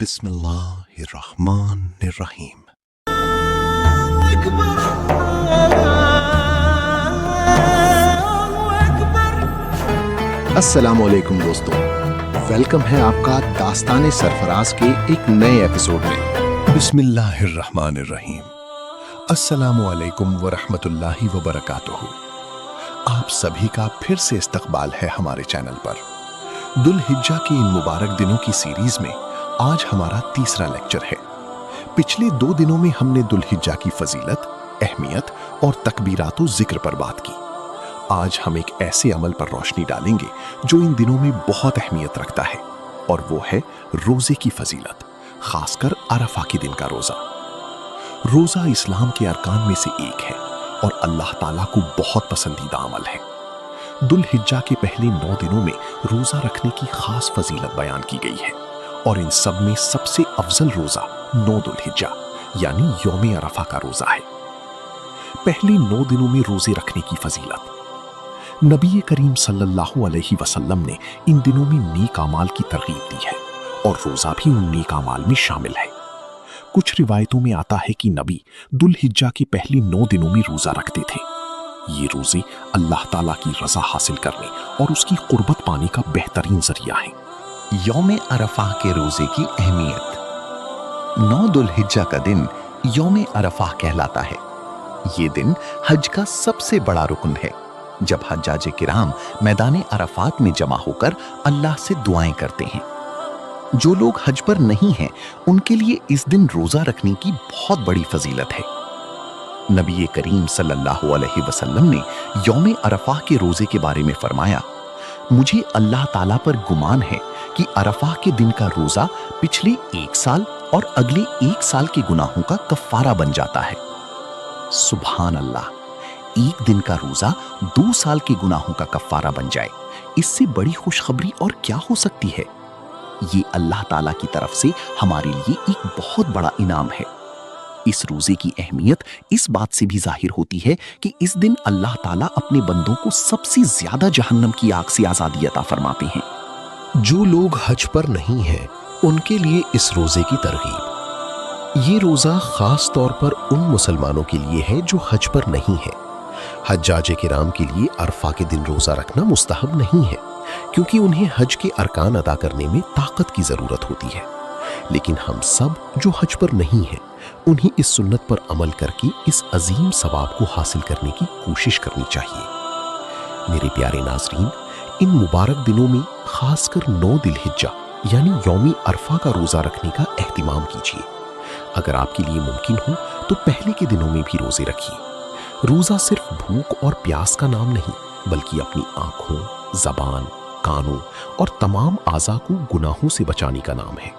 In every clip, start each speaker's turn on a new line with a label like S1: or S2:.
S1: بسم اللہ الرحمن الرحیم۔ السلام علیکم دوستو، ویلکم ہے آپ کا داستان سرفراز کے ایک نئے ایپیسوڈ میں۔ بسم اللہ الرحمن الرحیم۔ السلام علیکم ورحمۃ اللہ وبرکاتہ۔ آپ سبھی کا پھر سے استقبال ہے ہمارے چینل پر۔ ذو الحجہ کے ان مبارک دنوں کی سیریز میں آج ہمارا تیسرا لیکچر ہے۔ پچھلے 2 دنوں میں ہم نے ذو الحجہ کی فضیلت، اہمیت اور تکبیرات و ذکر پر بات کی۔ آج ہم ایک ایسے عمل پر روشنی ڈالیں گے جو ان دنوں میں بہت اہمیت رکھتا ہے، اور وہ ہے روزے کی فضیلت، خاص کر عرفہ کے دن کا روزہ۔ روزہ اسلام کے ارکان میں سے ایک ہے اور اللہ تعالیٰ کو بہت پسندیدہ عمل ہے۔ ذو الحجہ کے پہلے 9 دنوں میں روزہ رکھنے کی خاص فضیلت بیان کی گئی ہے، اور ان سب میں سب سے افضل روزہ 9 ذو الحجہ یعنی یوم عرفہ کا روزہ ہے۔ پہلے 9 دنوں میں روزے رکھنے کی فضیلت۔ نبی کریم صلی اللہ علیہ وسلم نے ان دنوں میں نیک اعمال کی ترغیب دی ہے، اور روزہ بھی ان نیک اعمال میں شامل ہے۔ کچھ روایتوں میں آتا ہے کہ نبی ذو الحجہ کے پہلے 9 دنوں میں روزہ رکھتے تھے۔ یہ روزے اللہ تعالیٰ کی رضا حاصل کرنے اور اس کی قربت پانے کا بہترین ذریعہ ہیں۔
S2: یوم عرفہ کے روزے کی اہمیت۔ 9 ذو الحجہ کا دن یوم عرفہ کہلاتا ہے۔ یہ دن حج کا سب سے بڑا رکن ہے، جب حجاج کرام میدان عرفات میں جمع ہو کر اللہ سے دعائیں کرتے ہیں۔ جو لوگ حج پر نہیں ہیں ان کے لیے اس دن روزہ رکھنے کی بہت بڑی فضیلت ہے۔ نبی کریم صلی اللہ علیہ وسلم نے یوم عرفہ کے روزے کے بارے میں فرمایا، مجھے اللہ تعالیٰ پر گمان ہے کہ عرفہ کے دن کا روزہ پچھلے 1 سال اور اگلے 1 سال کے گناہوں کا کفارہ بن جاتا ہے۔ سبحان اللہ، ایک دن کا روزہ 2 سال کے گناہوں کا کفارہ بن جائے، اس سے بڑی خوشخبری اور کیا ہو سکتی ہے؟ یہ اللہ تعالیٰ کی طرف سے ہمارے لیے ایک بہت بڑا انعام ہے۔ اس روزے کی اہمیت اس بات سے بھی ظاہر ہوتی ہے کہ اس دن اللہ تعالیٰ اپنے بندوں کو سب سے زیادہ جہنم کی آگ سے آزادی عطا فرماتے ہیں۔
S1: جو لوگ حج پر نہیں ہیں ان کے لیے اس روزے کی ترغیب۔ یہ روزہ خاص طور پر ان مسلمانوں کے لیے ہے جو حج پر نہیں ہیں۔ حجاج کرام کے لیے عرفہ کے دن روزہ رکھنا مستحب نہیں ہے، کیونکہ انہیں حج کے ارکان ادا کرنے میں طاقت کی ضرورت ہوتی ہے۔ لیکن ہم سب جو حج پر نہیں ہیں انہیں اس سنت پر عمل کر کے اس عظیم ثواب کو حاصل کرنے کی کوشش کرنی چاہیے۔ میرے پیارے ناظرین، ان مبارک دنوں میں خاص کر 9 ذو الحجہ یعنی یوم عرفہ کا روزہ رکھنے کا اہتمام کیجیے۔ اگر آپ کے لیے ممکن ہو تو پہلے کے دنوں میں بھی روزے رکھیے۔ روزہ صرف بھوک اور پیاس کا نام نہیں، بلکہ اپنی آنکھوں، زبان، کانوں اور تمام اعضاء کو گناہوں سے بچانے کا نام ہے۔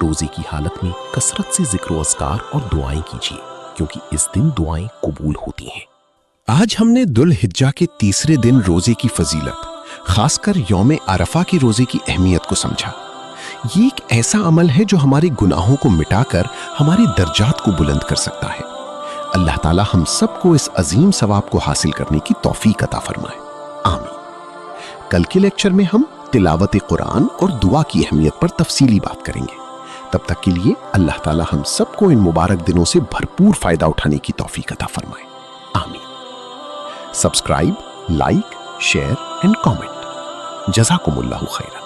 S1: روزے کی حالت میں کثرت سے ذکر و اذکار اور دعائیں کیجیے، کیونکہ اس دن دعائیں قبول ہوتی ہیں۔ آج ہم نے ذو الحجہ کے تیسرے دن روزے کی فضیلت، خاص کر یوم عرفہ کے روزے کی اہمیت کو سمجھا۔ یہ ایک ایسا عمل ہے جو ہمارے گناہوں کو مٹا کر ہمارے درجات کو بلند کر سکتا ہے۔ اللہ تعالی ہم سب کو اس عظیم ثواب کو حاصل کرنے کی توفیق عطا فرمائے، آمین۔ کل کے لیکچر میں ہم تلاوت قرآن اور دعا کی اہمیت پر تفصیلی بات کریں گے۔ تب تک کے لیے اللہ تعالی ہم سب کو ان مبارک دنوں سے بھرپور فائدہ اٹھانے کی توفیق عطا فرمائے، آمین۔ Subscribe, like, share and comment. جزاکم اللہ خیرا۔